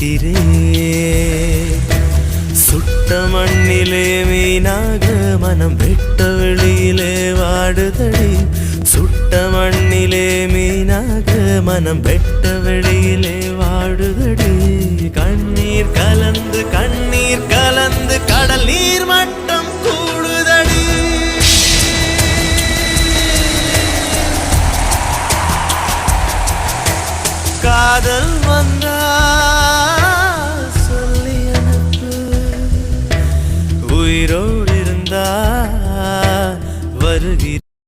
இருக்கிறேன். சுட்ட மண்ணிலே மீனாக மனம் வெட்ட வெளியிலே வாடுதடி. சுட்ட மண்ணிலே மீனாக மனம் வெட்ட வெளியிலே வாடுதடி. கண்ணீர் கலந்து கண்ணீர் கலந்து கடல் நீர் மட்டம் கூடுதடி. காதல்